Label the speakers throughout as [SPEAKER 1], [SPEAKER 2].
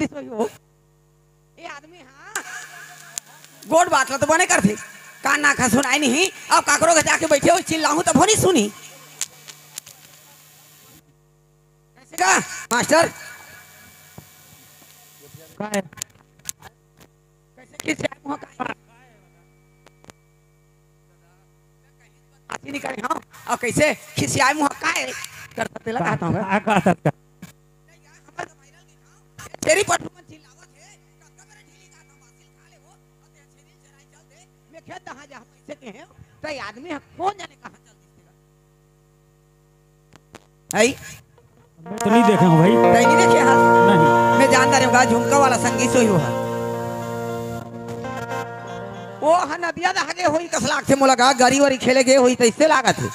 [SPEAKER 1] जल्दी सोई हो ये आदमी। हाँ गोड़ बात ला तो बने कर थे कान ना खा सुनाई नहीं। अब काकरो के जाके बैठे हो चिल्लाऊं तो नहीं सुनी। कैसे का मास्टर कैसे किस मुंह का नहीं करे। हाँ और कैसे खिसियाए मुंह का है कर सकते लगा हूं तेरी पटु में चिल्लावत है कक्का मेरे ढीली का था वासिल खा ले वो और ते छेरी चराई चल दे मैं खेत कहां जा पैसे के हैं तो ये आदमी कौन जाने कहां चल दिखेगा। आई
[SPEAKER 2] मैं तो नहीं देखा हूं भाई।
[SPEAKER 1] नहीं देखे हां
[SPEAKER 2] नहीं
[SPEAKER 1] मैं जानता नहीं होगा झुमका वाला संगीत सोई हो है वो ह नदिया दहागे होई कस लाख से मुलाकात गाड़ी वारी खेले गए होई तो इससे लागत है।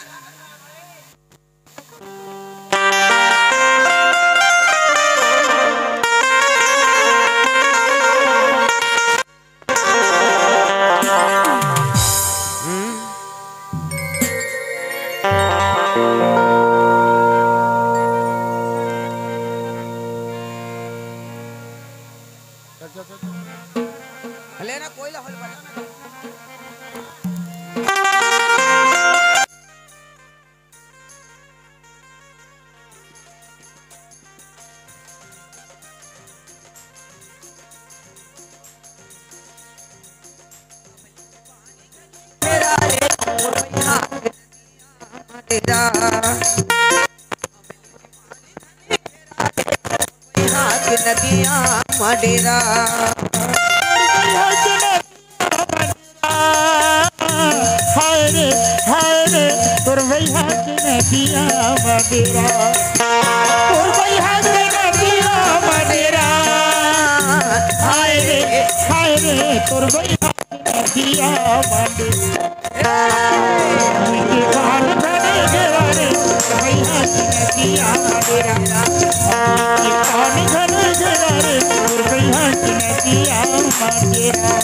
[SPEAKER 1] लेना कोई ला होल बजाना तेरा रे मोरैया तेरा नदियां मडेरा
[SPEAKER 2] हाय रे तोर भैया के नदिया मडेरा तोर भैया के नदिया मडेरा हाय रे तोर भैया के नदिया मडेरा के कान धने घेरा रे भैया के नदिया मडेरा के कान धने घेरा रे तोर भैया के नदिया मडेरा।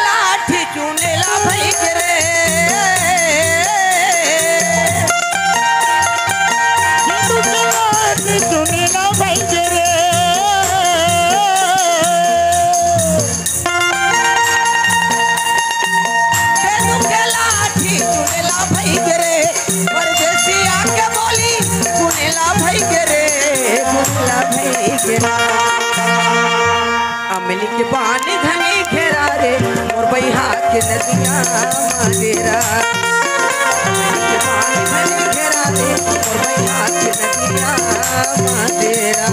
[SPEAKER 1] लाठी चुनेला भाई रे
[SPEAKER 2] चुनेला भाई रे
[SPEAKER 1] लाठी चुनेला भाई रे परदेसी आके बोली चुनेला भाई रे चुनेला भाई रे अमली के पानी घनी घेरा रे मोर बैहा के नदिया मडेरा अमली के पानी घनी घेरा रे मोर बैहा के नदिया मडेरा।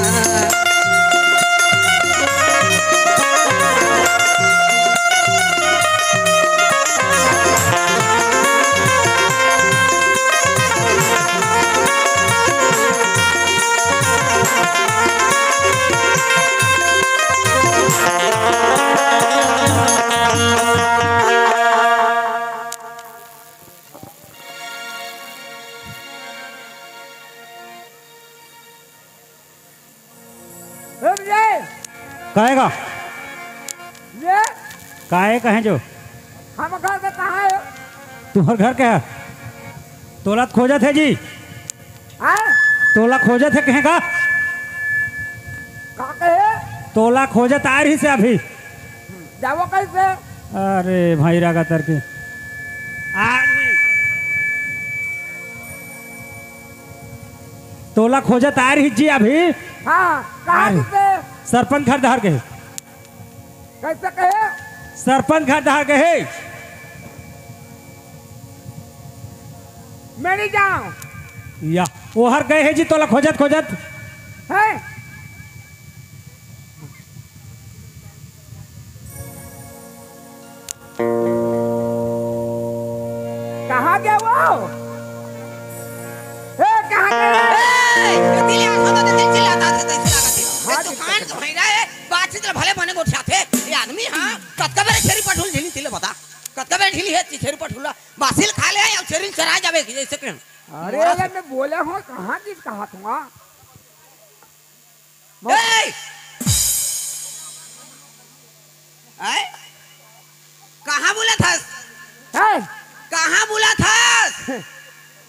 [SPEAKER 2] कहेगा
[SPEAKER 1] ये
[SPEAKER 2] काहे कहें जो
[SPEAKER 1] हम घर में कहाँ है
[SPEAKER 2] तुम्हारे घर क्या है तोला खोजा थे जी तोला खोजा थे कहें का तोला खोजा तार ही से अभी
[SPEAKER 1] जाओ कैसे
[SPEAKER 2] अरे भाई रागा तर के तोला खोजा तार ही जी अभी।
[SPEAKER 1] हाँ कहाँ से
[SPEAKER 2] सरपंच घर दहार के
[SPEAKER 1] कैसे कहे
[SPEAKER 2] सरपंच घर दहार के है
[SPEAKER 1] मैं नहीं जाऊं
[SPEAKER 2] या वो हर गए है जी तोला खोजत खोजत
[SPEAKER 1] है कहाँ गया वो कहाँ गया दिल आंखों तो दिल चिल्लाता था कैसे लगा दिल दुकान तो भैरा है बातचीत भले बने गोठा थे ये आदमी हां कतका बेरे छेरी पठुल ढीली तिले बता कतका बेरे ढीली है छेरी पठुला बासिल खा ले या छेरी चरा जावे जैसे के
[SPEAKER 3] अरे अरे मैं बोला हूं कहां चीज कहा था
[SPEAKER 1] ए कहां बोला था
[SPEAKER 3] है
[SPEAKER 1] कहां बोला था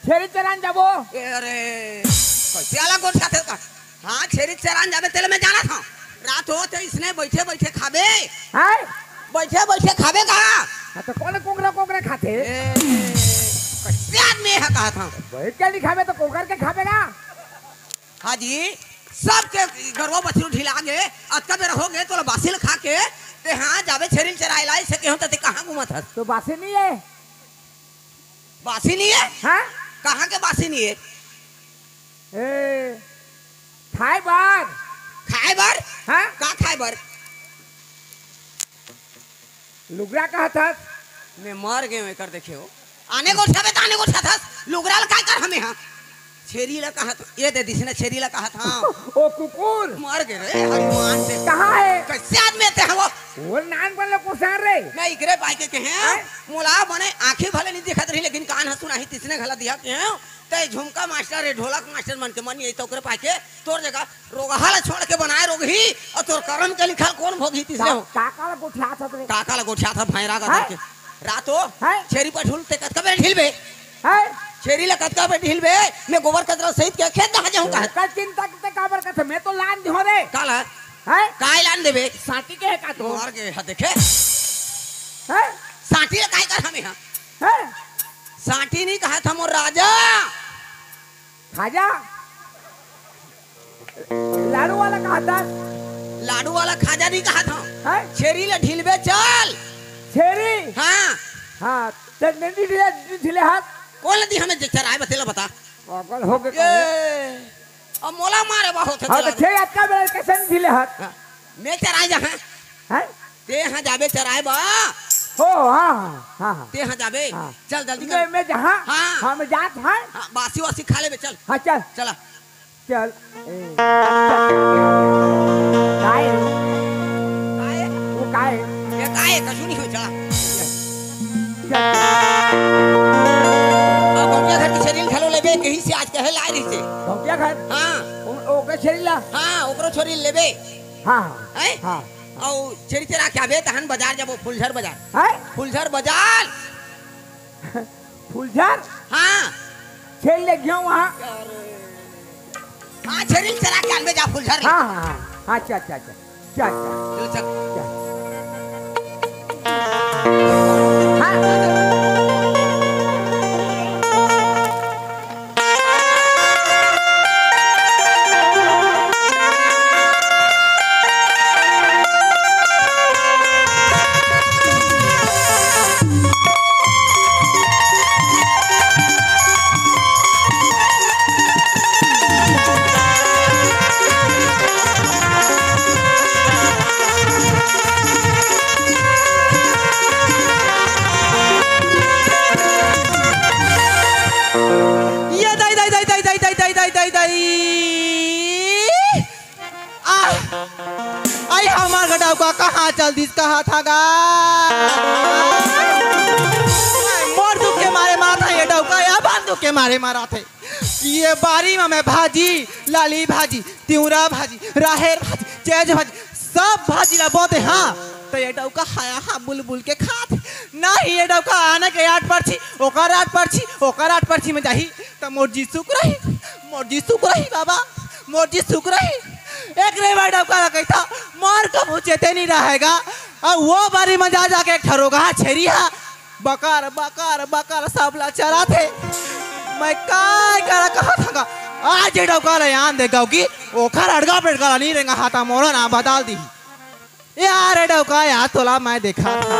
[SPEAKER 3] छेरी चरान जाबो
[SPEAKER 1] अरे कैसे अलग गोठा थे का हां छेरी चरान जावे तेरे में जाना था रात हो तो इसने बैठे बैठे खाबे
[SPEAKER 3] है
[SPEAKER 1] बैठे बैठे खाबे कहा
[SPEAKER 3] तो कौन कोकरा खाते
[SPEAKER 1] कैसे आदमी है कहा था
[SPEAKER 3] बैठ के नहीं खाबे तो कोकर के खाबेगा
[SPEAKER 1] हाजी सबके घरवा बछरू ढिला गे अतका बेर हो गए तो बासिल खा के ते हां जावे छेरिल चराई लाई से केहू त कहां घुमत हस
[SPEAKER 3] तो बासी नहीं है
[SPEAKER 1] बासी नहीं है
[SPEAKER 3] हां
[SPEAKER 1] कहां के बासी नहीं है
[SPEAKER 3] ए खाए बार
[SPEAKER 1] हां का खाए बर
[SPEAKER 3] लुगरा कहा था
[SPEAKER 1] मैं मर गए मैं कर देखियो आने को छबे ताने को था लुगरा का कर हमें हां छेरी ला कहा था ये दे दिसने छेरी ला कहा था
[SPEAKER 3] ओ कुकुर
[SPEAKER 1] मर गए रे हनुमान से
[SPEAKER 3] कहां है
[SPEAKER 1] कैसे आदमी थे
[SPEAKER 3] वो नान पर लोग कुसार रे
[SPEAKER 1] मैं इकरे पाई के हैं मोला बने आंखें भले नहीं दिखत रही लेकिन कान हसु नहीं तिसने घला दिया के हैं ते झुमका मास्टर रे ढोलक मास्टर मन के मन यही तो ओकरे पाई के तोर जगह रोगहाला छोड़ के बनाए रोगही और तोर कर्म के लिखल कौन भोगी तिसने
[SPEAKER 3] काका ला गोठा था रे
[SPEAKER 1] काका ला गोठा था भैरा का के रातो छेरी पठुल ते कतका बेर ढिलबे
[SPEAKER 3] है
[SPEAKER 1] छेरी ला कतका बेर ढिलबे मैं गोबर कचरा सहित के खेत दहा जाऊं का
[SPEAKER 3] का चिंता के काबर का मैं तो लान दिहो रे
[SPEAKER 1] काला
[SPEAKER 3] है
[SPEAKER 1] काय लान देबे
[SPEAKER 3] साटी के है का तो
[SPEAKER 1] मार के हा देखे
[SPEAKER 3] है
[SPEAKER 1] साटी ला काय कर हमें हां
[SPEAKER 3] है
[SPEAKER 1] साटी नहीं कहा था मोर राजा
[SPEAKER 3] खाजा लाडू वाला कहा था
[SPEAKER 1] लाडू वाला खाजा नहीं कहा था
[SPEAKER 3] है
[SPEAKER 1] छेरी ला ढिलबे चल
[SPEAKER 3] छेरी
[SPEAKER 1] हां
[SPEAKER 3] हां ते नंदी ढिले हाथ
[SPEAKER 1] कौन दी हमें चराए बतेला बता
[SPEAKER 3] पागल हो गए
[SPEAKER 1] अब मोला मारे बहुत
[SPEAKER 3] हां तो छे अटका बेर कैसे ढिले हाथ
[SPEAKER 1] मैं चराए जहां
[SPEAKER 3] है
[SPEAKER 1] ते हां जाबे चराए बा
[SPEAKER 3] हो हां हां
[SPEAKER 1] ते हां जाबे चल जल्दी
[SPEAKER 3] मैं
[SPEAKER 1] कर
[SPEAKER 3] मैं जहां
[SPEAKER 1] हां
[SPEAKER 3] हां मैं जात हां
[SPEAKER 1] बासी वासी खा ले चल
[SPEAKER 3] हां चल
[SPEAKER 1] चला
[SPEAKER 3] चल काय
[SPEAKER 1] काय
[SPEAKER 3] वो काय
[SPEAKER 1] ये काय कछु नहीं हो चला अब गौटिया घर के शरीर खलो लेबे कहीं से आज कहे लाई रही से
[SPEAKER 3] गौटिया घर
[SPEAKER 1] हां
[SPEAKER 3] ओके छेरीला
[SPEAKER 1] हां ओकरो छोरी लेबे
[SPEAKER 3] हां
[SPEAKER 1] हैं
[SPEAKER 3] हां
[SPEAKER 1] औ छेरी चरा के आबे तहन बाजार जाबो फुलझर बाजार
[SPEAKER 3] है
[SPEAKER 1] फुलझर बाजार
[SPEAKER 3] फुलझर
[SPEAKER 1] हां
[SPEAKER 3] छेल ले गयो वहां
[SPEAKER 1] हां छेरी चरा के आबे जा फुलझर
[SPEAKER 3] हां हां हां अच्छा अच्छा अच्छा चल
[SPEAKER 1] चल चल
[SPEAKER 3] हां
[SPEAKER 4] कहाँ चल दिस कहा था गा मोर दुख के मारे मारा था ये डौका या बंदूक के मारे मारा थे ये बारी में भाजी लाली भाजी तिउरा भाजी राहेर भाजी चेज भाजी सब भाजी ला बोते हाँ तो ये डौका हाया हाँ बुलबुल के खात नहीं ये डौका आने के 8 पर्ची ओकर 8 पर्ची में जाही तो मोरजी सुख रही बाबा मोरजी सुख रही एक रे भाई डबका कहता मार का मुझे नहीं रहेगा और वो बारी में जा जाके एक ठरोगा छेरिया बकार बकार बकार सब ला चरा थे मैं काय करा कहा था आज डबका ले आन देगा कि ओखर अड़गा पेड़गा नहीं रहेगा हाथा मोरा ना बदल दी यार डबका यार तोला मैं देखा था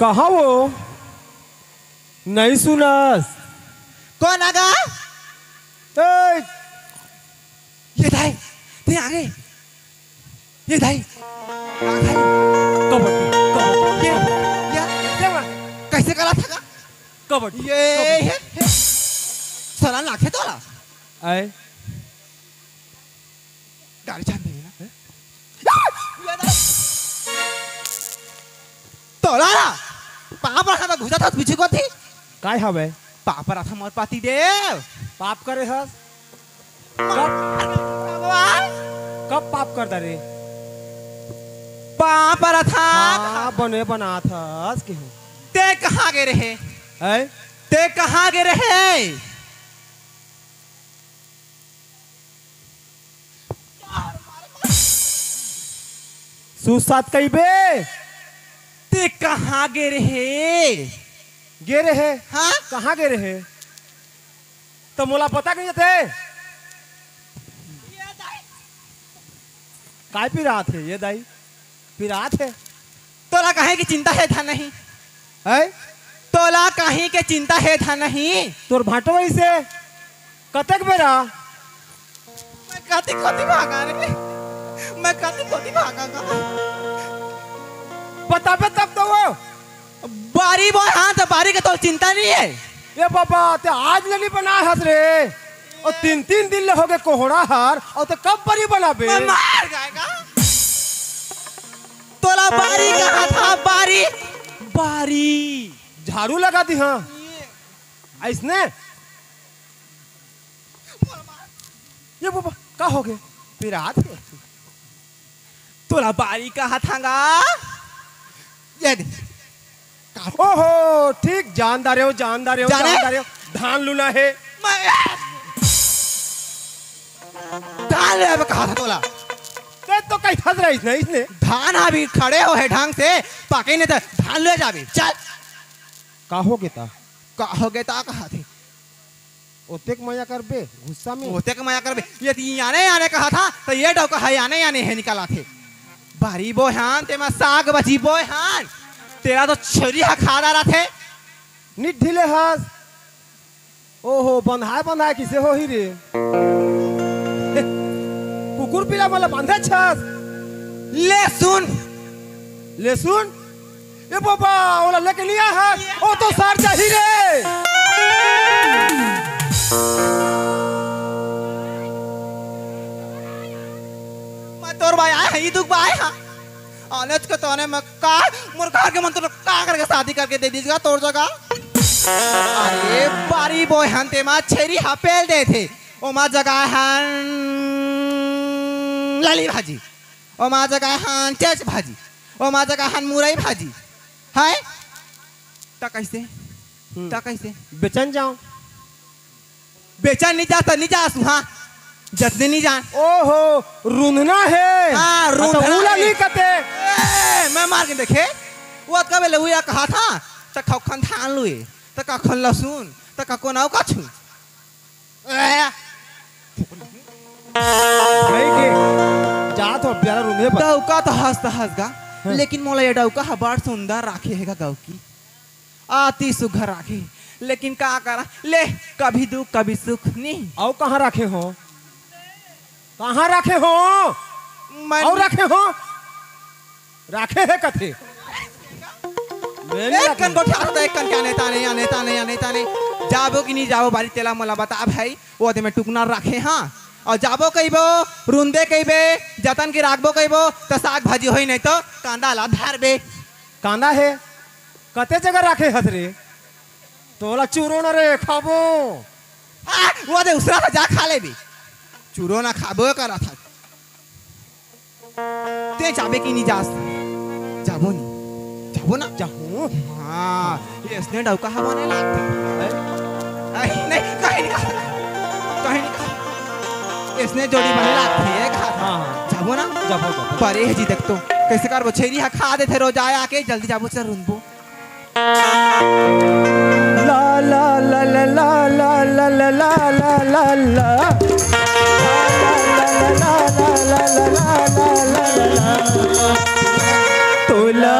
[SPEAKER 2] कहा वो नहीं सुनस।
[SPEAKER 4] कौन आगा?
[SPEAKER 2] ए,
[SPEAKER 4] ये धाई ते आगे ये धाई
[SPEAKER 2] कबड्डी कबड्डी
[SPEAKER 4] ये कैसे करा था
[SPEAKER 2] कबड्डी
[SPEAKER 4] ये सला लाखे तोला
[SPEAKER 2] आए
[SPEAKER 4] गाड़ी छान देगी ना तोला ना पाप रखा था घुसा था पीछे को थी
[SPEAKER 2] काय हवे
[SPEAKER 4] पाप रखा मोर पाती देव
[SPEAKER 2] पाप करे हस कब कब पाप करता रे
[SPEAKER 4] पाप रखा
[SPEAKER 2] बने बना था के
[SPEAKER 4] ते कहाँ गए रहे
[SPEAKER 2] है
[SPEAKER 4] ते कहाँ गए रहे
[SPEAKER 2] सुसात कई बे
[SPEAKER 4] ते कहाँ गए रहे
[SPEAKER 2] गे रहे
[SPEAKER 4] हाँ
[SPEAKER 2] कहाँ गे रहे तो मोला पता नहीं थे काय पिरात है ये दाई पिरात है
[SPEAKER 4] तोला कहे की चिंता है था नहीं
[SPEAKER 2] है
[SPEAKER 4] तोला कहीं के चिंता है था नहीं
[SPEAKER 2] तोर भाटो से कतक बेरा
[SPEAKER 4] मैं कति कति भागा रे मैं कति कति भागा
[SPEAKER 2] बताबे तब तो वो
[SPEAKER 4] बारी बोल हाँ तो बारी का तो चिंता नहीं है
[SPEAKER 2] ये बाबा ते आज लली बना हस रे और 3-3 दिन ले हो गए कोहड़ा हार और ते कब बरी बनाबे
[SPEAKER 4] मैं मार जाएगा तोला बारी कहा था बारी बारी
[SPEAKER 2] झाड़ू लगा दी हाँ ऐसने ये बाबा का हो गए पिरात है
[SPEAKER 4] तोला बारी कहा थागा ये दे
[SPEAKER 2] ओहो ठीक जानदार हो जानदार हो
[SPEAKER 4] जाने?
[SPEAKER 2] जानदार हो धान लूना है
[SPEAKER 4] मैं धान ले अब कहा था तोला
[SPEAKER 2] ते तो कहीं फंस रहा इसने इसने
[SPEAKER 4] धान अभी खड़े हो है ढंग से पाके नहीं तो धान ले जाबे चल
[SPEAKER 2] का हो गया
[SPEAKER 4] कहोगे ता कहा थे
[SPEAKER 2] ओतेक मजा कर बे गुस्सा में
[SPEAKER 4] होते का माया कर बे ये आने आने कहा था तो ये डोका है आने आने है निकाला थे बारी बोहान ते में साग बची बोहान तेरा तो छरी खा रहा थे
[SPEAKER 2] निट ढीले हस ओहो बंधाए बंधाए किसे हो ही रे कुकुर पिला वाला बांधे छस
[SPEAKER 4] ले सुन
[SPEAKER 2] ले सुन ये बाबा ओला लेके लिया है ओ तो सार चाहिए रे
[SPEAKER 4] मैं तोर भाई आया है दुख भाई हाँ आनेच के तोने मैं का मुर्गा के मन तो का करके शादी करके दे दीजिएगा तोर जगह अरे बारी बोय हंते मा छेरी हपेल दे थे ओ मा जगह हन लाली भाजी ओ मा जगह हन चेच भाजी ओ मा जगह हन मुरई भाजी है ता कैसे
[SPEAKER 2] बेचन जाऊं
[SPEAKER 4] बेचन नहीं जाता नहीं जा सुहा जतने नहीं जान
[SPEAKER 2] ओहो रूंधना है
[SPEAKER 4] हाँ, रूंधना
[SPEAKER 2] तो उला
[SPEAKER 4] है।
[SPEAKER 2] नहीं कते
[SPEAKER 4] मैं मार के देखे वो कबे लहुया कहा था त खन थान लुए त खन लहसुन त को नाउ का छु
[SPEAKER 2] भाई के जा तो प्यारा रूंधे पर
[SPEAKER 4] डौका तो हंसगा लेकिन मोला ये डौका बड़ सुंदर राखे हैगा गाँव की आती सुघर राखे लेकिन का करा ले कभी दुख कभी सुख नहीं
[SPEAKER 2] और कहाँ रखे हो कहाँ रखे हो
[SPEAKER 4] मैं
[SPEAKER 2] और रखे हो रखे है कथे मैंने
[SPEAKER 4] एक
[SPEAKER 2] रखे।
[SPEAKER 4] कन को ठाकता एक कन क्या नेता नहीं जाबो कि नहीं जाबो बारी तेला मोला बता भाई वो में टुकना रखे हाँ और जाबो कहिबो रुंदे कहिबे जतन की राखबो कहिबो तो साग भाजी होई नहीं तो कांदा ला धारबे
[SPEAKER 2] कांदा है कते जगह रखे हस रे तोला चूरो न रे खाबो
[SPEAKER 4] वो दे उसरा जा खा ले भी चूरो ना खाबो करा था ते जाबे की नहीं जास जाबो ना
[SPEAKER 2] जाहूं
[SPEAKER 4] हाँ ये इसने डौका हवा नहीं लागती नहीं कहीं नहीं इसने जोड़ी बने लागती है खा
[SPEAKER 2] हाँ
[SPEAKER 4] जाबो ना
[SPEAKER 2] जाबो
[SPEAKER 4] परे है जी देख तो कैसे कर छेरी हा खा दे थे रोज आया आके जल्दी जाबो चल रुनबो
[SPEAKER 2] ला ला ला ला ला ला ला ला ला ला ला तोला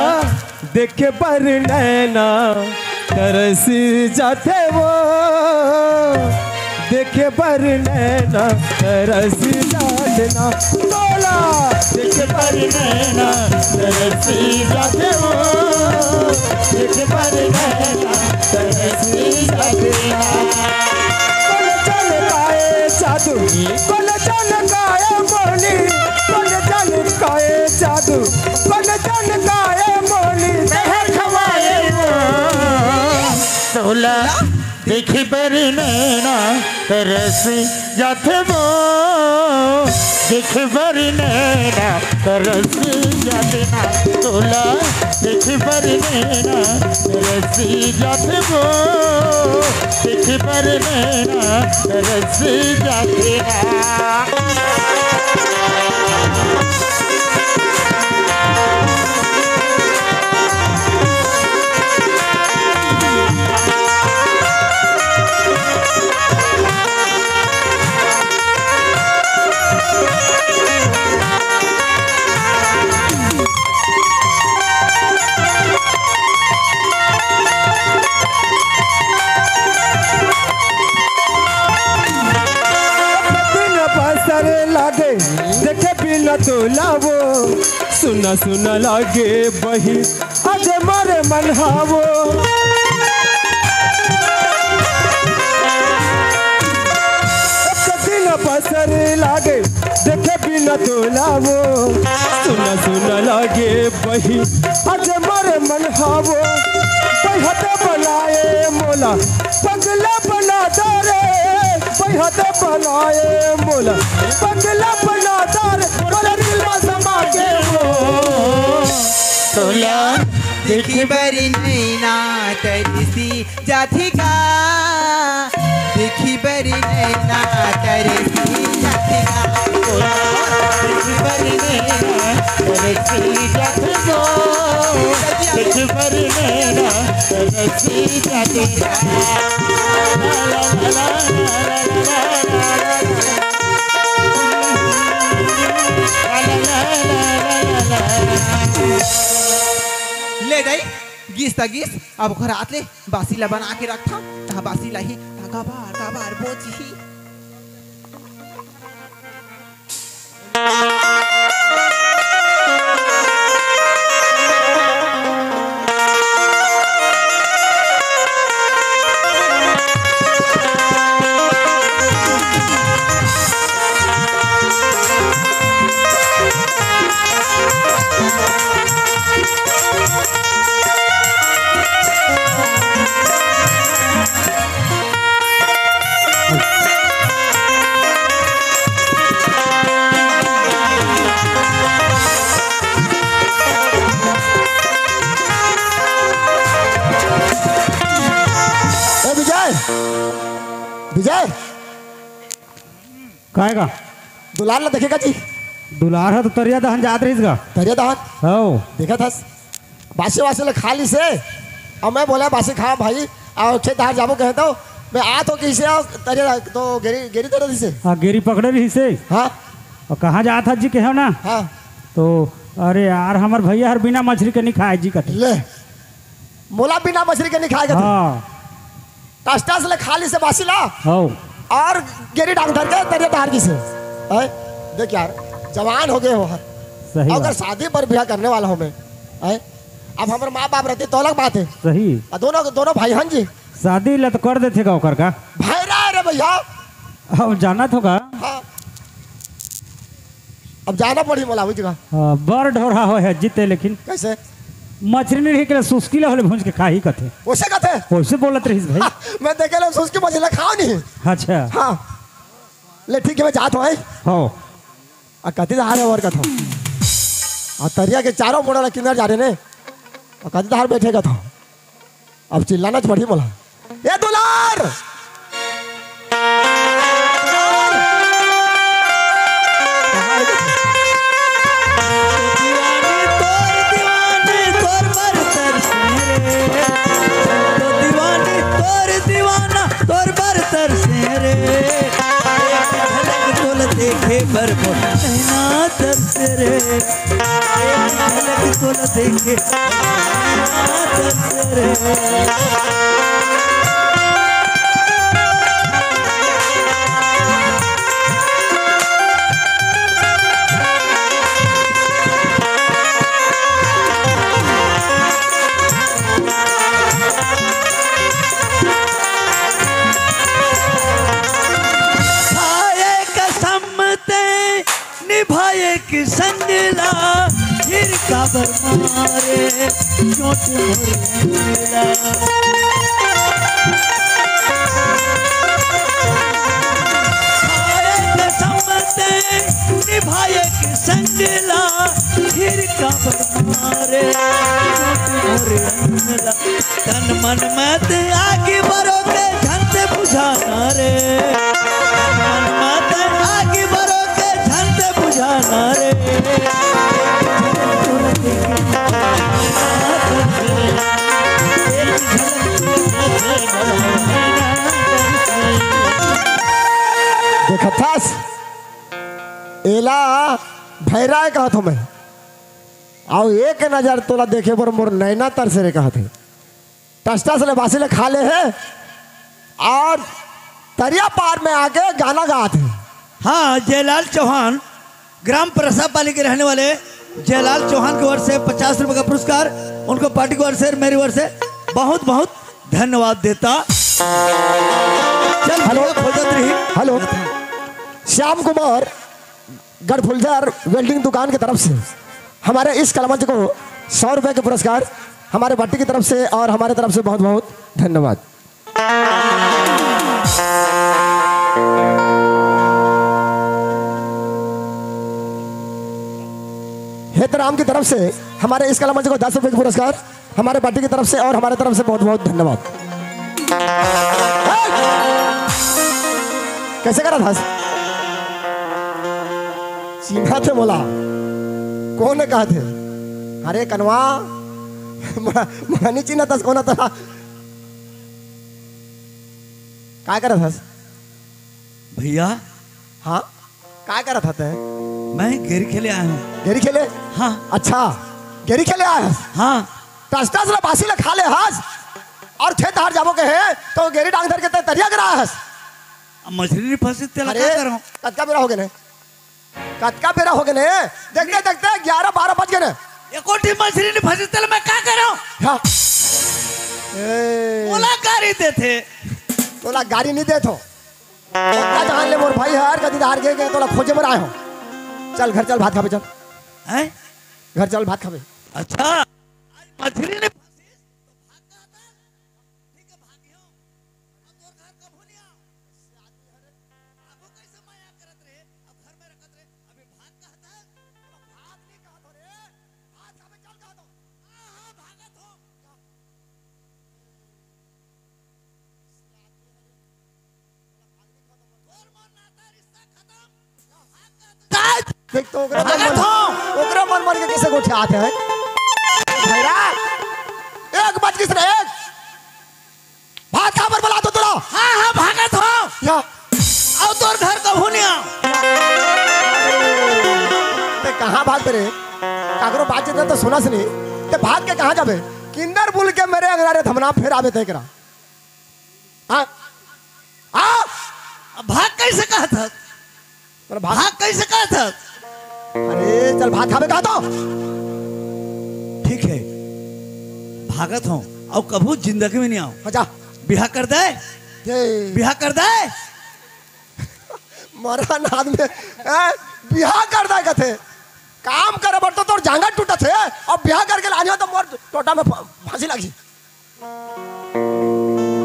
[SPEAKER 5] देखे पर नैना तरस जाते वो, देखे पर नैना तरस जाते ना तोला, देखे पर नैना तरस जाते वो, देखे पर नैना तरस जाते ना। कोल चल गाए जादू, कोल चल गाए बोली, कोल चल गाए जादू, कोल चल गाए बोली, खवाए
[SPEAKER 6] तोला देखी पर नैना तरस जाते वो, देखी पर नैना तरस जाते ना तोला, देखी पर नैना तरस जाते वो, देखी पर नैना तरस जाते ना।
[SPEAKER 5] लागे देखे बिना तोला वो, सुना सुना लागे बही आज मारे मन हावो। दिन पसर लागे देखे बिना तोला वो, सुना सुना लागे बही आज मारे मन हावो। बहत बनाए मोला पगला बना दारे, बहत बनाए मोला पगला बना दारे, मोला दिल में समा के वो।
[SPEAKER 4] तोला देखी बरी नैना तरसी जाती का, देखी बरी नैना तरसी जाती का, तोला देखी बरी नैना तरसी जाती को, देखी बरी नैना तरसी जाती का। ले जाई गीस ता गीस अब घरात ले बासीला बना के रखा ता बासीला ही ता गाबार बोची ही।
[SPEAKER 5] विजय
[SPEAKER 2] काहेगा
[SPEAKER 5] दुलार ला देखेगा जी,
[SPEAKER 2] दुलार है तो तरिया दहन जात रहीस गा
[SPEAKER 5] तरिया दहन
[SPEAKER 2] हो
[SPEAKER 5] देखा था बासी वासी ले खा ली से। अब मैं बोला बासी खा भाई और खेत दहार जाबो कहे तो मैं आ तो किसे तरिया तो गेरी गेरी तरह से
[SPEAKER 2] हाँ गेरी पकड़े रही से।
[SPEAKER 5] हाँ
[SPEAKER 2] और कहाँ जात था जी कहो ना।
[SPEAKER 5] हाँ
[SPEAKER 2] तो अरे यार हमार भैया हर बिना मछली के नहीं खाए जी कहते।
[SPEAKER 5] ले मोला बिना मछली के नहीं खाएगा
[SPEAKER 2] हाँ
[SPEAKER 5] टस्टास ले खा ली से बासी ला
[SPEAKER 2] हो
[SPEAKER 5] और गेरी डांग धर के तरिया दहार की से। देख यार जवान हो गए हो हर
[SPEAKER 2] सही
[SPEAKER 5] अगर
[SPEAKER 2] बात।
[SPEAKER 5] शादी पर ब्याह करने वाला हूँ मैं अब हमारे माँ बाप रहते तो अलग बात है।
[SPEAKER 2] सही
[SPEAKER 5] दोनों दोनों भाई हन जी
[SPEAKER 2] शादी ला तो कर देते का ओकर का
[SPEAKER 5] भाई रहा रे भैया।
[SPEAKER 2] अब जाना तो का
[SPEAKER 5] हाँ अब जाना पड़ी मोला हुई जगह
[SPEAKER 2] बड़ ढोरा हो है जीते लेकिन
[SPEAKER 5] कैसे
[SPEAKER 2] मछली नहीं के सुस्की ला होले भूंज के खा ही कथे
[SPEAKER 5] वैसे कहते
[SPEAKER 2] वैसे बोलत रहीस भाई।
[SPEAKER 5] मैं देखे ले उसकी मछली खाओ नहीं।
[SPEAKER 2] अच्छा
[SPEAKER 5] हाँ ले ठीक है मैं जात हूँ
[SPEAKER 2] हो
[SPEAKER 5] कति दहार है और कथा और तरिया के चारों मोड़ा किधर जा रहे ने और कति दहार बैठेगा था। अब चिल्लाना पड़ी बोला ये दुलार
[SPEAKER 1] देखे पर नैना तरस रे
[SPEAKER 7] झलक तोला देखे निभाए कि संगला फिर काबर मारे चोट मिला निभाए कि संगला फिर काबर मारे चोट मिला तन मन मत आगे बढ़ो के धन से बुझाना रे तन मन मत आगे बढ़ो बुझाना रे
[SPEAKER 5] देखा थास एला भैरा कहा था मैं आओ एक नजर तोला देखे पर मोर नैना तर से रे कहा थे टस्टा से बासी ले खा ले है और तरिया पार में आके गाना गा थे।
[SPEAKER 7] हाँ, जयलाल चौहान ग्राम प्रसापाली के रहने वाले जयलाल चौहान की ओर से 50 रुपए का पुरस्कार उनको पार्टी की ओर से मेरी ओर से बहुत बहुत धन्यवाद देता। चल
[SPEAKER 5] हेलो
[SPEAKER 7] रही
[SPEAKER 5] हेलो श्याम कुमार गढ़फुलझर वेल्डिंग दुकान की तरफ से हमारे इस कलामंच को 100 रुपए के पुरस्कार हमारे भट्टी की तरफ से और हमारे तरफ से बहुत बहुत धन्यवाद। हेतराम की तरफ से हमारे इस कलामंच को 10 रुपए के पुरस्कार हमारे पार्टी की तरफ से और हमारे तरफ से बहुत बहुत धन्यवाद। कैसे करा था सीधा थे बोला कौन ने कहा थे अरे कनवा मनी चिन्ह था कौन था क्या करा था
[SPEAKER 7] भैया?
[SPEAKER 5] हाँ क्या करा था ते?
[SPEAKER 7] मैं गेरी खेले आया हूँ।
[SPEAKER 5] गेरी खेले?
[SPEAKER 7] हाँ।
[SPEAKER 5] अच्छा गेरी खेले आया?
[SPEAKER 7] हाँ।
[SPEAKER 5] टस्टा से बासी ले खा ले हास और खेत हार जाबो के है तो गेरी डांग धर के तरिया करा हस
[SPEAKER 7] मछली नहीं फंसी तेला क्या करूं?
[SPEAKER 5] कतका बेरा हो गए ने कतका बेरा हो गए ने देखते देखते 11-12 बज गए ने
[SPEAKER 7] एकोटी मछली नहीं फंसी तेला मैं क्या करूं?
[SPEAKER 5] हाँ
[SPEAKER 7] बोला गाड़ी दे थे
[SPEAKER 5] तोला गाड़ी नहीं दे थो क्या जान ले मोर भाई यार कदी हार गए तोला खोजे में आए हो चल घर चल भात खाबे चल
[SPEAKER 7] हैं
[SPEAKER 5] घर चल भात खाबे।
[SPEAKER 7] अच्छा मछली ने फंसी तो भाग का था ठीक है भागियो अब तोर घर कब होनिया आदमी हरे आपको कैसे माया करत रहे अब घर में रखत रहे अभी भाग का था भाग नहीं कहत रे भात खाबे चल कहत हो हां भागत हो तोर मन नाता रिश्ता खत्म
[SPEAKER 5] देख तो ओकरा मन मन के किसे को उठाते हैं भैरा एक बज किस रे एक भात खा पर बुला तो तोरा
[SPEAKER 7] हां हां भागत हो
[SPEAKER 5] या
[SPEAKER 7] अब तोर घर कब होनिया
[SPEAKER 5] ते कहां भाग रे काकरो बात जत तो सुना सुनी ते भाग के कहां जाबे किन्नर बुल के मेरे अंगनारे धमना फिर आवे ते करा हां हां
[SPEAKER 7] भाग कैसे कहा था भाग कैसे कहा था?
[SPEAKER 5] अरे चल भात खाबे कहा तो
[SPEAKER 7] ठीक है भागत हूँ अब कभू जिंदगी में नहीं आओ।
[SPEAKER 5] अच्छा
[SPEAKER 7] बिहा कर दे बिहा कर दे
[SPEAKER 5] मरन आदमी बिहा कर दे कथे काम करे बट तो तोर जांगा टूटा थे और बिहा करके लानियो तो मोर टोटा में फांसी लगी।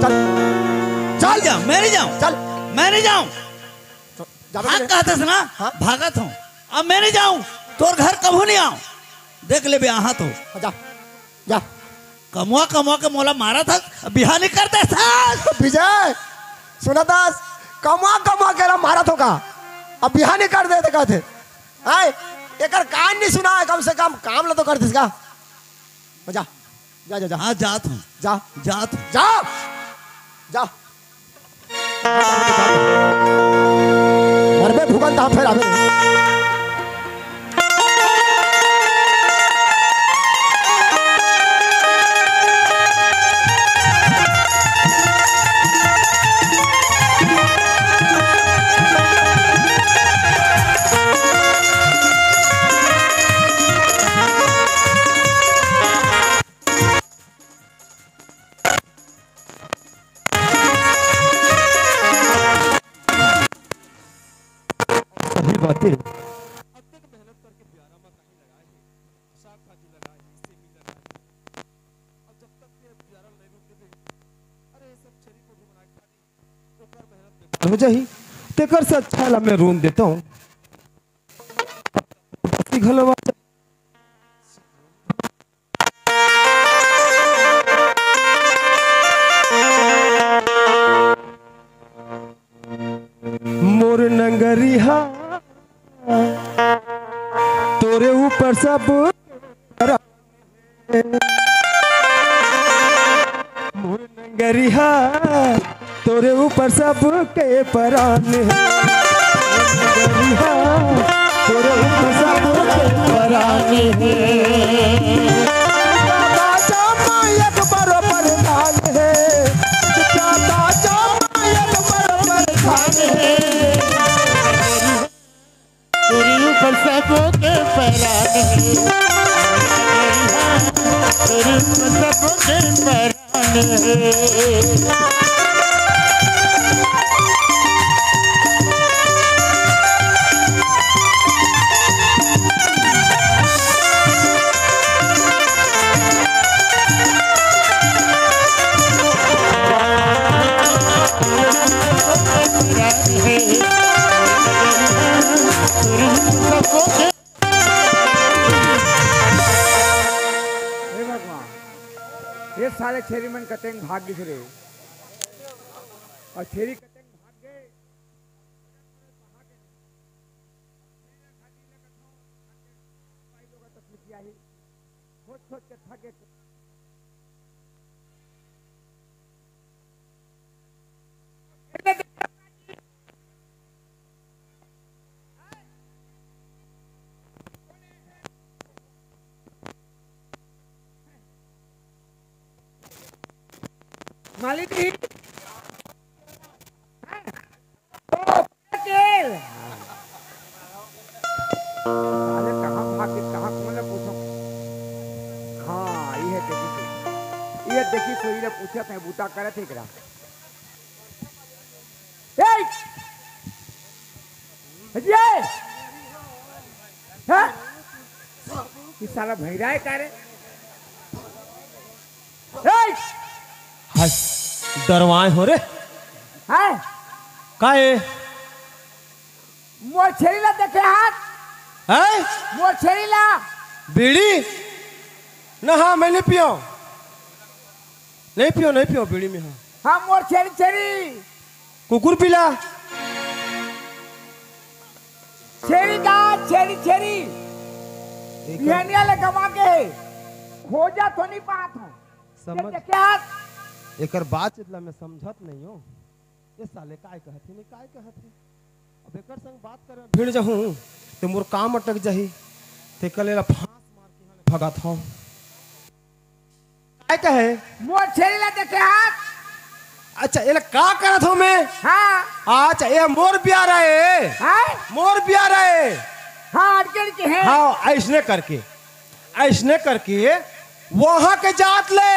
[SPEAKER 5] चल
[SPEAKER 7] चल जा मैं नहीं जाऊं
[SPEAKER 5] चल
[SPEAKER 7] मैं नहीं जाऊं भाग कहते ना
[SPEAKER 5] हाँ?
[SPEAKER 7] भागत हूँ अब मैं नहीं जाऊं तोर घर कभू नहीं आऊं देख ले बे यहाँ तो
[SPEAKER 5] जा जा
[SPEAKER 7] कमुआ कमुआ के मोला मारा था बिहा नहीं करते सास
[SPEAKER 5] विजय सुना दास कमा कमा के मारा तो का अब बिहा नहीं कर देते कहते आए एकर कान नहीं सुना है कम से कम काम ला तो कर दिसका जा जा जा जा
[SPEAKER 7] हाँ जात हूँ
[SPEAKER 5] जा
[SPEAKER 7] जात हूँ
[SPEAKER 5] जा जा मरबे भूगन ता फिर आवे हो जाही तेकर से अच्छा ला मैं रूम देता हूँ घलवा मोर नंगरिहा तोरे ऊपर सब मोर नंगरिहा तोरे ऊपर सब के परान है नंगरिहा तोरे ऊपर सब के परान है दादा मायक बरोबर धान है दादा मायक बरोबर धान है
[SPEAKER 6] तेरी ऊपर सबों के परान है तेरी ऊपर सबों के परान है
[SPEAKER 3] ये सारे छेरी मन कतेंग भाग दिख रहे और छेरी कतेंग भाग गए सोच सोच के थके मालिक जी कहाँ भागे कहाँ तुमने पूछो हाँ ये देखी सोई ने पूछा था बूटा करे थे करा ये साला भैरा है करे
[SPEAKER 5] दरवाए हो रे
[SPEAKER 3] है
[SPEAKER 5] काहे
[SPEAKER 3] मोर छेरीला देखे हाथ
[SPEAKER 5] है
[SPEAKER 3] मोर छेरीला
[SPEAKER 5] बीड़ी ना हाँ मैं नहीं पियो बीड़ी में हाँ
[SPEAKER 3] हाँ मोर छेरी छेरी
[SPEAKER 5] कुकुर पिला
[SPEAKER 3] छेरी का छेरी छेरी बिहनिया ले गवा के खोजा तो नहीं पात हो
[SPEAKER 5] समझ
[SPEAKER 3] देखे हाथ
[SPEAKER 5] एकर बात इतना मैं समझत नहीं हूँ ये साले काय कहते नहीं काय कहते अब एकर संग बात कर भीड़ जाऊँ तो मोर काम अटक जाही ते कलेला फांस मार के यहाँ भगा था काय कहे
[SPEAKER 3] मोर छेरीला देखे हाथ
[SPEAKER 5] अच्छा ये का करत हूँ मैं
[SPEAKER 3] हाँ
[SPEAKER 5] अच्छा ये मोर प्यारा है
[SPEAKER 3] हाँ
[SPEAKER 5] मोर प्यारा है
[SPEAKER 3] हाँ अटकड़ के है
[SPEAKER 5] हाँ ऐसने करके वहां के जात ले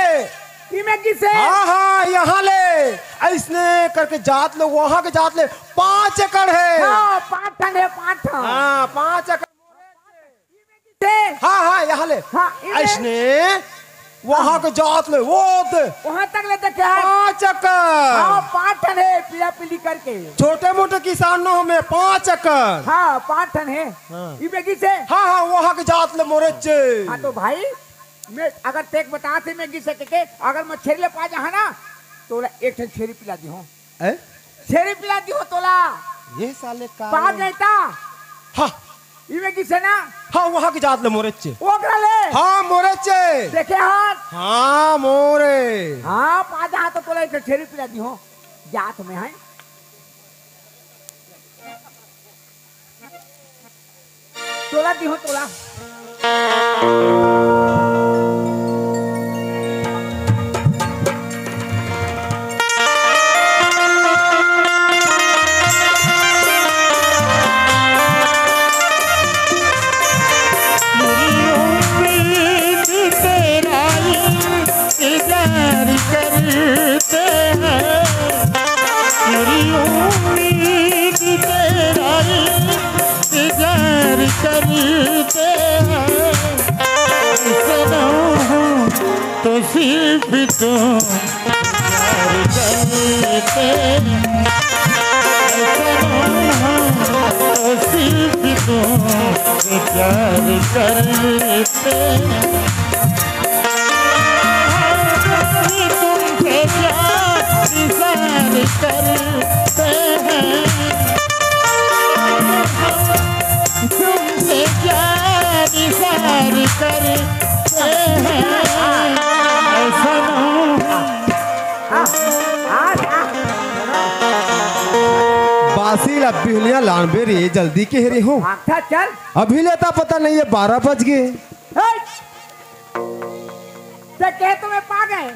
[SPEAKER 3] इमे किसे
[SPEAKER 5] हाँ हाँ यहाँ ले ऐसने करके जात ले वहां के जात ले 5 एकड़ है
[SPEAKER 3] हाँ 5 टन है 5 टन
[SPEAKER 5] हाँ 5 एकड़
[SPEAKER 3] किसे
[SPEAKER 5] हाँ हाँ यहाँ ले
[SPEAKER 3] हाँ इमे
[SPEAKER 5] ऐसने वहां के जात ले वो
[SPEAKER 3] वहाँ तक ले देखे हाथ
[SPEAKER 5] 5 एकड़
[SPEAKER 3] हाँ 5 टन है पीला पीली करके
[SPEAKER 5] छोटे मोटे किसानों में 5 एकड़
[SPEAKER 3] हाँ 5 टन है
[SPEAKER 5] हाँ।
[SPEAKER 3] इमे किसे
[SPEAKER 5] हाँ हाँ वहां के जात ले मोरे चे
[SPEAKER 3] हाँ तो भाई मैं अगर तेक बता थे मैं किसे के अगर मैं छेरी ले पा जा है ना तोला एक ठन छेरी पिला दी हूँ छेरी पिला दी हो तोला
[SPEAKER 5] ये साले का
[SPEAKER 3] पा जाता
[SPEAKER 5] हाँ
[SPEAKER 3] इमे किसे ना
[SPEAKER 5] हाँ वहां के जात ले मोरे चे
[SPEAKER 3] ओकरा ले
[SPEAKER 5] हाँ मोरे चे
[SPEAKER 3] देखे हाथ
[SPEAKER 5] हाँ मोरे
[SPEAKER 3] हाँ पा जा तो तोला एक छेरी पिला दी हो जात में है तोला दी हो तोला
[SPEAKER 6] तो सिर्फ तुम प्यार करते सिर्फ तुमसे प्यार करते तुमसे प्यार करते हैं तुमसे प्यार करते हैं
[SPEAKER 5] बासी बिहलिया लानबे रे जल्दी के रे हो
[SPEAKER 3] अच्छा चल
[SPEAKER 5] अभी लेता पता नहीं है 12 बज गए।
[SPEAKER 3] ते कहे तो मैं पा गए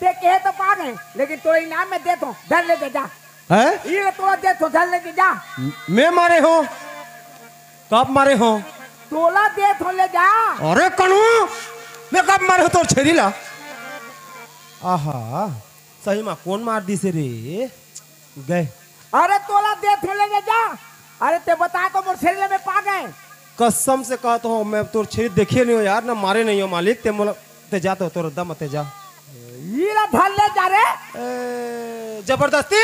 [SPEAKER 3] ते कहे तो पा गए लेकिन तो इनाम में दे तो धर ले जा
[SPEAKER 5] है
[SPEAKER 3] ये तो दे तो धर ले जा
[SPEAKER 5] मैं मारे हो कब मारे हो
[SPEAKER 3] तोला दे तो ले जा
[SPEAKER 5] अरे कनु मैं कब मारे हो तोर छेरी ला आहा सही में कौन मार दी से रे गए
[SPEAKER 3] अरे तोला दे तो ले जा अरे ते बता तो मोर छेरी में पा गए
[SPEAKER 5] कसम से कहता हूँ मैं तोर छेरी देखे नहीं हो यार ना मारे नहीं हो मालिक ते मोला ते जा तो तोर दम ते जा
[SPEAKER 3] ये ला धर ले जा रे
[SPEAKER 5] जबरदस्ती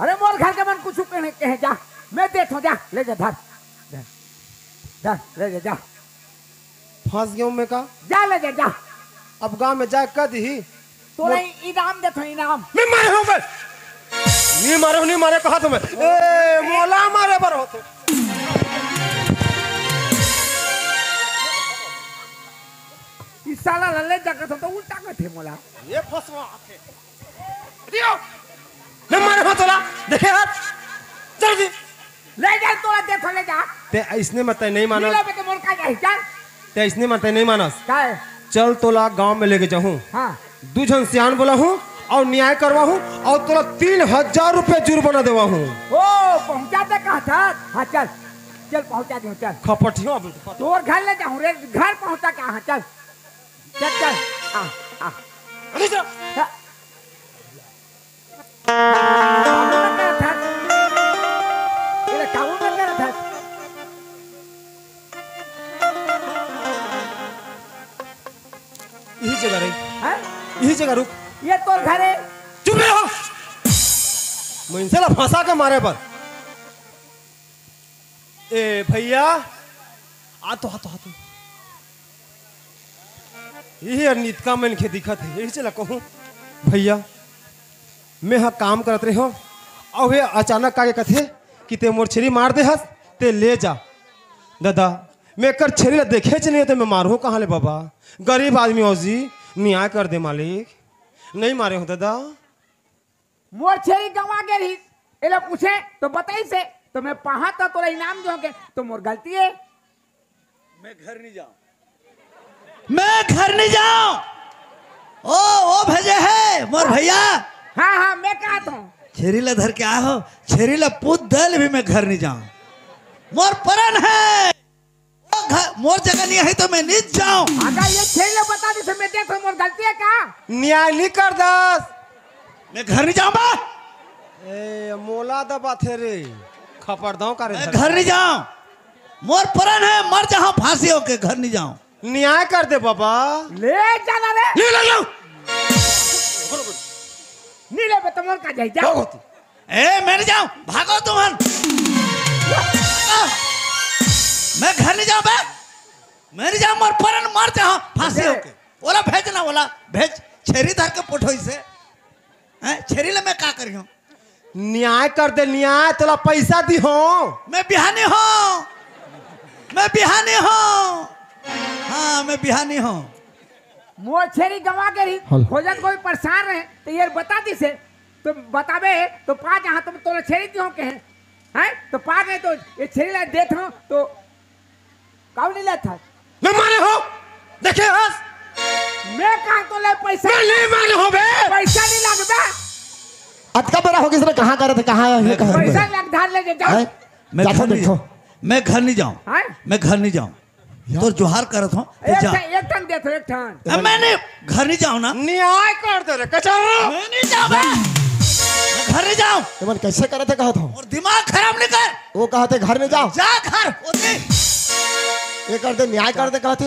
[SPEAKER 3] अरे मोर घर के मन कुछ कहे जा मैं दे तो जा ले जा धर धर ले जा
[SPEAKER 5] फंस गया हूँ मैं का
[SPEAKER 3] जा ले जा
[SPEAKER 5] अब गांव में जा कद ही
[SPEAKER 3] तोला इनाम दे तो इनाम
[SPEAKER 5] मैं मारे हो बे नहीं मारे कहा तुम्हें ए मोला मारे बर होते
[SPEAKER 3] इस साला लल्ले जगह तो उल्टा कहते मोला
[SPEAKER 5] ये फसवा आते दियो मैं मारे हो तोला देखे हाथ जल्दी
[SPEAKER 3] ले जा तोला दे तो ले जा
[SPEAKER 5] ते इसने मत नहीं माना
[SPEAKER 3] नीला पे के मोर का जाई चल
[SPEAKER 5] ते इसने मत नहीं मानस
[SPEAKER 3] का है
[SPEAKER 5] चल तोला गांव में लेके जाऊं
[SPEAKER 3] हां
[SPEAKER 5] दू जन सियान बोला हूं और न्याय करवा हूं और तोला 3000 रुपए जुर्माना देवा हूं
[SPEAKER 3] ओ पहुंचा दे कहा था हां चल चल पहुंचा दे चल
[SPEAKER 5] खपटियो
[SPEAKER 3] तोर घर ले जाऊं रे घर पहुंचा के हां चल चल चल आ
[SPEAKER 5] अरे जा
[SPEAKER 3] ये काबू में कर था
[SPEAKER 5] यही जगह रही
[SPEAKER 3] हैं
[SPEAKER 5] यही जगह रुक
[SPEAKER 3] ये तोर घर है
[SPEAKER 5] चुप रहो मैं इनसे ला फंसा के मारे पर ए भैया आ तो यही अनित का मन के दिखत है यही चला कहूँ भैया मैं हाँ काम करत रहे हो और वे अचानक का कथे कि ते मोर छेरी मार दे हस ते ले जा दादा मैं कर छेरी देखे च नहीं तो मैं मारू कहाँ ले बाबा गरीब आदमी हो जी न्याय कर दे मालिक नहीं मारे हो दादा
[SPEAKER 3] मोर छेरी गवा गेली एला पूछे तो बताई से तो मैं पहा तो तोरा इनाम जो के तो मोर गलती है
[SPEAKER 7] मैं घर नहीं जाऊं ओ भेजे है मोर भैया
[SPEAKER 3] हाँ मैं कहा था
[SPEAKER 7] छेरीला धर के आहो छेरीला पूत दल भी मैं घर नहीं जाऊं मोर परन है ओ घर मोर जगह नहीं है तो मैं नहीं जाऊं
[SPEAKER 3] अगर ये छेरी बता दी से मैं देखो मोर गलती है का
[SPEAKER 5] न्याय नहीं कर दस
[SPEAKER 7] मैं घर नहीं जाऊं बा
[SPEAKER 5] ए मोला दबा थे रे खपरदाव करे
[SPEAKER 7] मैं घर नहीं जाऊं मोर परन है मर जाऊं फांसी होके घर नहीं जाऊं
[SPEAKER 5] न्याय कर दे बाबा
[SPEAKER 3] ले जाना रे
[SPEAKER 5] ले ले लो
[SPEAKER 3] नीले पे तो मोर का जाई जा
[SPEAKER 7] ए मैं नहीं जाऊं भागो तुम मैं घर नहीं जाऊं बे मैं नहीं जाऊं मोर परन मर जाऊं फांसी होके ओला भेजना ओला भेज छेरी धर के पुठोई से हैं छेरी ले मैं का करी हूं
[SPEAKER 5] न्याय कर दे न्याय तोला पैसा दी हो
[SPEAKER 7] मैं बिहानी हूं हाँ मैं बिहानी हूं
[SPEAKER 3] मोर छेरी गवा के रही खोजत कोई परेशान रहे तो ये बता दी से तो बतावे तो पा जहाँ तुम तोला छेरी दियो के हैं तो पा गए तो ये छेरी ला देत हो तो काउ नहीं लेता
[SPEAKER 5] मैं मारे हो देखे हस
[SPEAKER 3] मैं कहा तो ले पैसा
[SPEAKER 5] मैं नहीं मारे हो बे
[SPEAKER 3] पैसा नहीं लगबे
[SPEAKER 5] अटका बड़ा हो किस ने कहां करे थे कहां है कहां
[SPEAKER 3] पैसा लग धार ले जा
[SPEAKER 7] मैं घर नहीं जाऊं मैं घर नहीं जाऊं मैं घर नहीं जाऊं तो जोहार करत हूं
[SPEAKER 3] एक टन दे तो एक टन
[SPEAKER 7] मैंने घर नहीं जाऊं ना
[SPEAKER 5] न्याय कर दे रे कचरा
[SPEAKER 7] मैं नहीं जाऊं मैं घर नहीं जाऊं
[SPEAKER 5] तुम कैसे करे थे कहा था
[SPEAKER 7] और दिमाग खराब नहीं कर
[SPEAKER 5] वो कहते घर में जाओ
[SPEAKER 7] जा घर ओते
[SPEAKER 5] ये कर दे न्याय कर दे कहते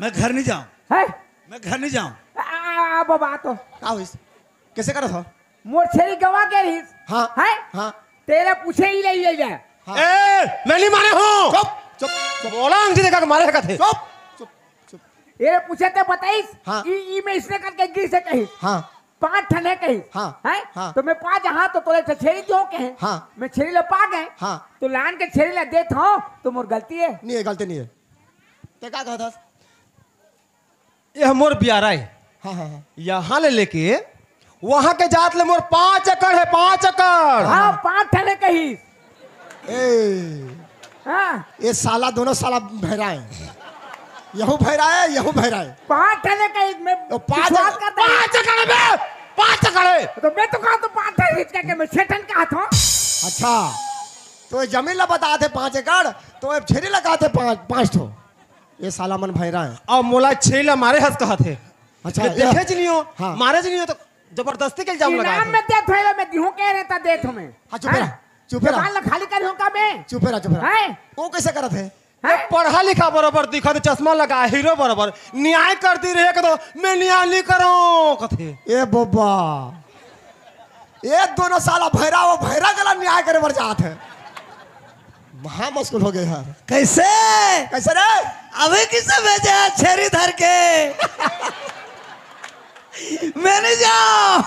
[SPEAKER 7] मैं घर नहीं जाऊं
[SPEAKER 3] है
[SPEAKER 7] मैं घर नहीं जाऊं
[SPEAKER 3] बाबा तो
[SPEAKER 5] का होइस कैसे करे था
[SPEAKER 3] मोर छेरी गवा के रही
[SPEAKER 5] हाँ
[SPEAKER 3] है
[SPEAKER 5] हाँ
[SPEAKER 3] तेरे पूछे ही ले जाए
[SPEAKER 2] ए मैं नहीं मारे हूँ
[SPEAKER 5] चुप चुप चुप
[SPEAKER 2] बोला अंग्रेजी देखा के मारे थे
[SPEAKER 5] चुप चुप चुप
[SPEAKER 3] ये पूछे थे बताइस
[SPEAKER 5] हाँ।
[SPEAKER 3] ई में इसने करके गिर से कही
[SPEAKER 5] हाँ
[SPEAKER 3] 5 ठने कही
[SPEAKER 5] हाँ,
[SPEAKER 3] है
[SPEAKER 5] हाँ।
[SPEAKER 3] तो मैं 5 हाँ तो तोले छेरी क्यों कहे
[SPEAKER 5] हाँ।
[SPEAKER 3] मैं छेरी ले पा गए
[SPEAKER 5] हाँ।
[SPEAKER 3] तो लान के छेरी ले देत हूँ तो मोर गलती है
[SPEAKER 5] नहीं है गलती नहीं है ते क्या कहा था
[SPEAKER 2] ये मोर बियारा है
[SPEAKER 5] हाँ हाँ हाँ
[SPEAKER 2] यहाँ ले लेके वहां के जात ले मोर 5 एकड़ है 5 एकड़
[SPEAKER 3] हाँ 5 ठने कही
[SPEAKER 5] ए
[SPEAKER 3] हाँ
[SPEAKER 5] ये साला दोनों साला भैरा है यहू भैरा है यहू भैरा है
[SPEAKER 3] 5 ठने कही मैं
[SPEAKER 5] तो 5
[SPEAKER 3] विश्वास करता हूँ।
[SPEAKER 2] 5 एकड़ में 5 एकड़ है
[SPEAKER 3] तो मैं तो कहा तो 5 ठने खींच के मैं 6 ठन कहा था
[SPEAKER 5] अच्छा तो ये जमीन ला बता थे 5 एकड़ तो ये छेरी लगा थे 5 ठो ये साला मन भैरा है
[SPEAKER 2] और मोला 6 ला मारे हंस कहा थे
[SPEAKER 5] अच्छा
[SPEAKER 2] ये देखे च नहीं हो
[SPEAKER 5] हाँ।
[SPEAKER 2] मारे च नहीं हो तो जबरदस्ती के इल्जाम लगा
[SPEAKER 3] इनाम में दे थोड़ा मैं दिहूं कह रहता दे तुम्हें
[SPEAKER 5] हाँ चुप रहा चुप रहा
[SPEAKER 3] जबान ला खाली कर का मैं
[SPEAKER 5] चुप रहा
[SPEAKER 3] हैं
[SPEAKER 5] वो कैसे करत है
[SPEAKER 3] हैं
[SPEAKER 2] पढ़ा लिखा बराबर दिखा तो चश्मा लगा हीरो बराबर न्याय करती रहे के तो मैं न्याय नहीं करूं कथे
[SPEAKER 5] ए बोबा ये दोनों साला भैरा वो भैरा गला न्याय करे बर जात है महा मुश्किल हो गए यार
[SPEAKER 7] कैसे
[SPEAKER 5] कैसे रे
[SPEAKER 7] अबे किसे भेजा छेरी धर के मैं नहीं जाऊं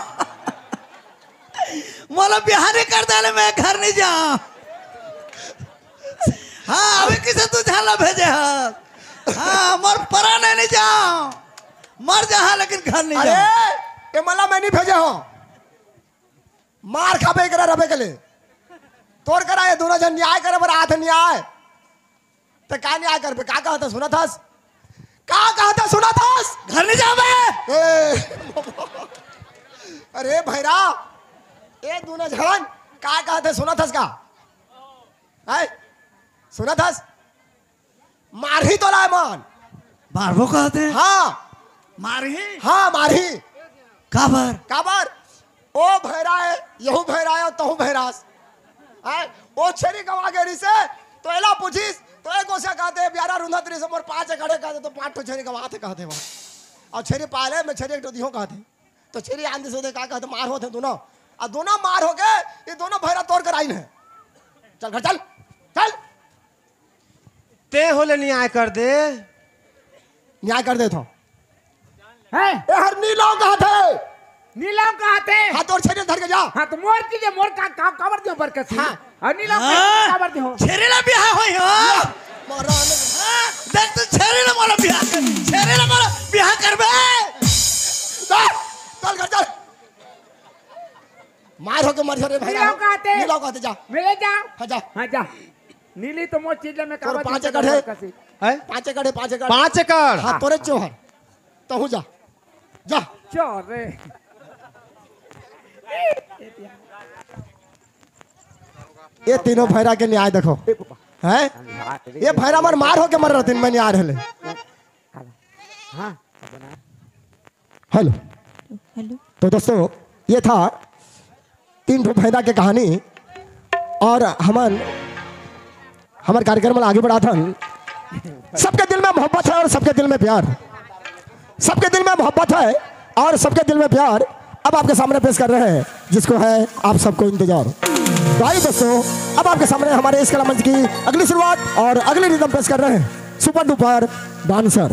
[SPEAKER 7] मोला बिहारी कर दे मैं घर नहीं जाऊं हाँ अबे किसे तू झाला भेजे हाँ मोर परा नहीं जाऊं मर जा लेकिन घर नहीं
[SPEAKER 5] अरे
[SPEAKER 7] जाऊं
[SPEAKER 5] ये मला मैं नहीं भेजे हो मार खाबे करा रबे के लिए तोड़ करा ये दोनों जन न्याय करे बर आथे न्याय तो का न्याय कर बे का कहा था सुना था का कहा था सुना था
[SPEAKER 7] घर नहीं जाऊं मैं
[SPEAKER 5] अरे भैरा ये दोनों जन का कहा था सुना था का है सुना था मार ही तो लाए मान
[SPEAKER 7] बारबो कहते हैं
[SPEAKER 5] हाँ
[SPEAKER 7] मारी
[SPEAKER 5] हाँ मारी
[SPEAKER 7] काबर
[SPEAKER 5] काबर ओ भैरा है यहू भैरा है तहू भैरास है ओ छेरी गवा गेरी से तो एला पूछिस तो एक ओसा कहते हैं ब्यारा रुंधा तरी से मोर 5 एकड़ कहते तो 5 ठो छेरी गवा थे कहते वहां और छेरी पाले मैं छेरी एक तो दिहो कहते तो छेरी आंधी से का कहते मार होते दोनों और दोनों मार हो गए ये दोनों भैरा तोड़ कर आई है चल घर चल चल
[SPEAKER 2] ते होले न्याय कर दे
[SPEAKER 5] न्याय कर दे तो
[SPEAKER 3] हैं
[SPEAKER 5] ए हर नीलो कहते
[SPEAKER 3] नीलम कहा थे
[SPEAKER 5] हाथ तोड़ छेरी धर के जा
[SPEAKER 3] हाँ तो मोर की जे मोर का काबर दियो बरकत
[SPEAKER 5] हाँ।
[SPEAKER 3] और नीलम
[SPEAKER 7] हाँ।
[SPEAKER 3] काबर दियो
[SPEAKER 7] छेरी ला बिहा होई हो
[SPEAKER 5] मारान
[SPEAKER 7] देख तू छेरी ला मोला बिहा कर छेरी ला मोला बिहा करबे
[SPEAKER 5] चल घर चल मार हो के मर रे भैरा
[SPEAKER 3] नीलम कहते
[SPEAKER 5] नीलो कहते जा
[SPEAKER 3] मिले जा
[SPEAKER 5] हाँ जा
[SPEAKER 3] हाँ जा नीली तो मोर चीज में
[SPEAKER 5] तोर
[SPEAKER 3] काबर
[SPEAKER 5] 5 एकड़ है
[SPEAKER 2] है
[SPEAKER 5] 5 एकड़ है 5 एकड़
[SPEAKER 2] 5 एकड़
[SPEAKER 5] हाँ तोरे चोहर तो हूँ जा जा
[SPEAKER 3] चोर रे
[SPEAKER 5] ये तीनों भैरा के न्याय देखो है ये भैरा मार हो के मर रहे मैं न्याय रहे
[SPEAKER 3] हाँ
[SPEAKER 5] हेलो तो दोस्तों ये था 3 ठो भैरा के कहानी और हमारे कार्यक्रम में आगे बढ़ा था सबके दिल में मोहब्बत है और सबके दिल में प्यार सबके दिल में मोहब्बत है और सबके दिल में प्यार अब आपके सामने पेश कर रहे हैं जिसको है आप सबको इंतजार। तो आइए दोस्तों अब आपके सामने हमारे इस कला मंच की अगली शुरुआत और अगली रिदम पेश कर रहे हैं सुपर डुपर डांसर।